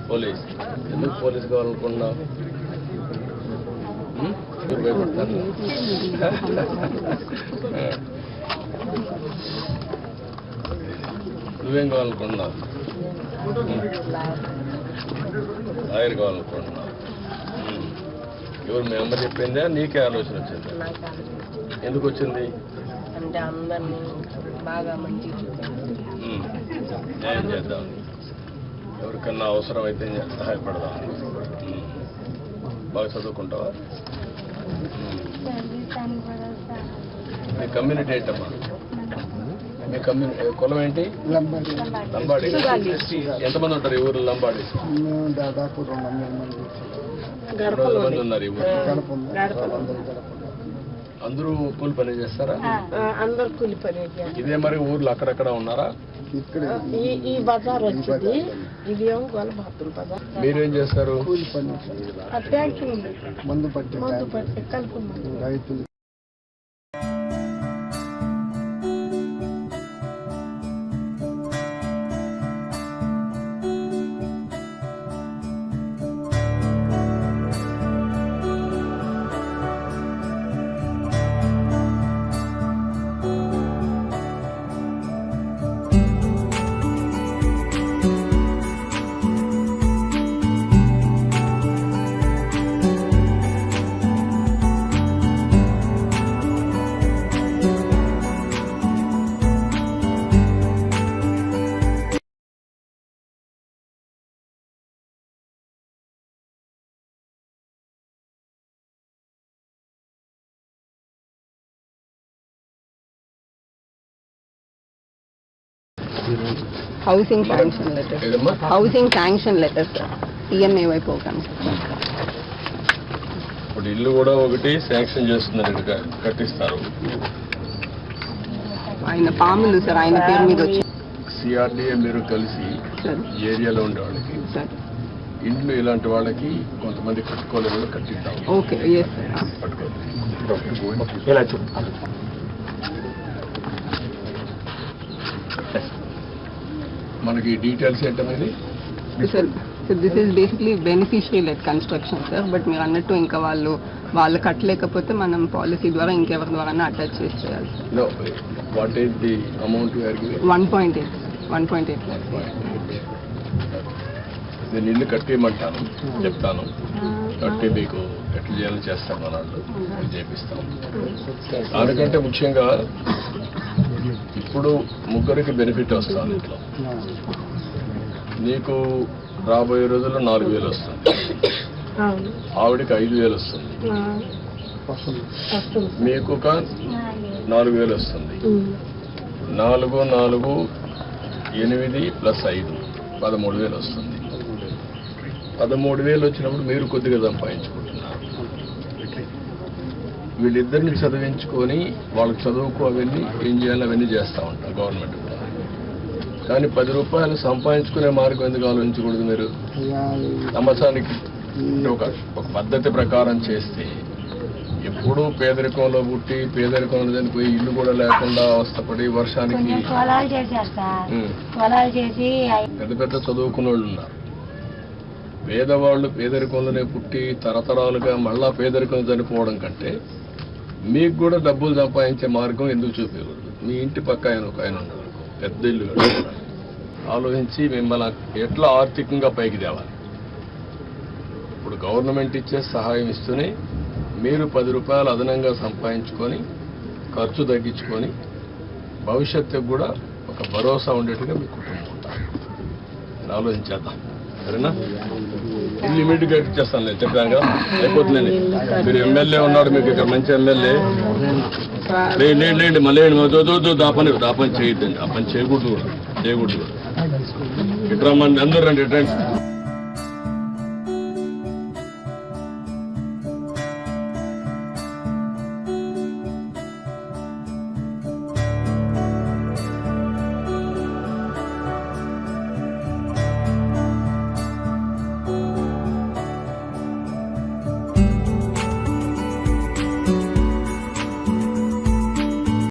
Police ఎందుకు police కావాలనుకున్నావు? భయపడతాను. నువ్వేం కావాలనుకున్నావు? లాయర్ కావాలనుకుంటున్నావు. ఎవరు మీ అమ్మ చెప్పిందా నీకే ఆలోచన వచ్చింది? ఎందుకు వచ్చింది? అంటే అందరినీ బాగా మంచి న్యాయం చేద్దాం, ఎవరికన్నా అవసరం అయితే సహాయపడదాం. బాగా చదువుకుంటావా? మీ కమ్యూనిటీ ఏంటమ్మా? మీ కమ్యూనిటీ కులం ఏంటి? లంబాడి. ఎంతమంది ఉంటారు ఈ ఊరు లంబాడి? దాదాపు 200 మంది ఉన్నారు ఈ ఊరు. అందరూ కూలి పని చేస్తారా? అందరు కూలి పని. ఇదే మరి ఊర్లో అక్కడక్కడ ఉన్నారా? ఈ బజార్ వచ్చింది, ఇది ఏమో గోలబాతులు బజార్. మీరేం చేస్తారు? కూలి పని, ఫ్యాక్టరీ ఉంది, మందు పట్టి కలుపు రైతులు. Housing sanction letters, housing sanction letters PMAY programmes. ఇప్పుడు ఇల్లు కూడా ఒకటి శాంక్షన్ చేస్తున్నారు, కట్టిస్తారు. ఆయన పాములు సార్, ఆయన పేరు మీద వచ్చి CRDA మీరు కలిసి ఏరియాలో ఉండే వాళ్ళకి ఇండ్లు ఇలాంటి వాళ్ళకి కొంతమంది కట్టుకోలేని కట్టిద్దాం. Okay, yes sir. మనకి డీటెయిల్స్ ఏంటనేది sir. So this is basically beneficiary led construction sir. But మీరు అన్నట్టు ఇంకా వాళ్ళు కట్టలేకపోతే మనం పాలసీ ద్వారా ఇంకెవరి ద్వారా అటాచ్ చేసి చేయాలి sir. What is the amount you are giving? 1.8 నేను ఇల్లు కట్టేయమంటాను, చెప్తాను. కట్టి మీకు ఎట్లా చేయాలో చేస్తాను, మన వాళ్ళు చేపిస్తాం. దానికంటే ముఖ్యంగా ఇప్పుడు ముగ్గురికి బెనిఫిట్ వస్తుంది ఇంట్లో. నీకు రాబోయే రోజుల్లో 4,000 వస్తుంది, ఆవిడకి 5,000 వస్తుంది, మీకు ఒక 4,000 వస్తుంది. 4, 4, 8 ప్లస్ 5 13,000 వస్తుంది. 13,000 వచ్చినప్పుడు మీరు కొద్దిగా సంపాదించుకుంటున్నారు. వీళ్ళిద్దరిని చదివించుకొని వాళ్ళకి చదువుకు అవన్నీ ఏం చేయాలి అవన్నీ చేస్తూ ఉంటారు గవర్నమెంట్ కూడా. కానీ 10 రూపాయలు సంపాదించుకునే మార్గం ఎందుకు ఆలోచించకూడదు? మీరు సంవత్సరానికి ఒక పద్ధతి ప్రకారం చేస్తే ఎప్పుడూ పేదరికంలో పుట్టి పేదరికంలో చనిపోయి ఇల్లు కూడా లేకుండా అవస్థపడి వర్షానికి పెద్ద పెద్ద చదువుకున్న వాళ్ళు ఉన్నారు. పేదవాళ్ళు పేదరికంలోనే పుట్టి తరతరాలుగా మళ్ళా పేదరికం చనిపోవడం కంటే మీకు కూడా డబ్బులు సంపాదించే మార్గం ఎందుకు చూపించకూడదు? మీ ఇంటి పక్క ఆయన ఒక ఆయన ఉన్నారు, పెద్ద ఇల్లు ఆలోచించి మిమ్మల్ని ఎట్లా ఆర్థికంగా పైకి తేవాలి. ఇప్పుడు గవర్నమెంట్ ఇచ్చే సహాయం ఇస్తూనే మీరు 10 రూపాయలు అదనంగా సంపాదించుకొని ఖర్చు తగ్గించుకొని భవిష్యత్తుకు కూడా ఒక భరోసా ఉండేట్టుగా మీ కుటుంబం ఉంటారు. ఆలోచించేద్దాం, సరేనా? ఇల్లు ఇమీడియట్గా ఇచ్చేస్తాను, నేను చెప్పాను కదా, అయిపోతుందండి. మీరు ఎమ్మెల్యే ఉన్నాడు, మీకు ఇక్కడ మంచి ఎమ్మెల్యే. లేండి మళ్ళీ దాపని చేయొద్దండి, ఆ పని చేయకూడదు కూడా. ఇక్కడ రమ్మని అందరూ రండి.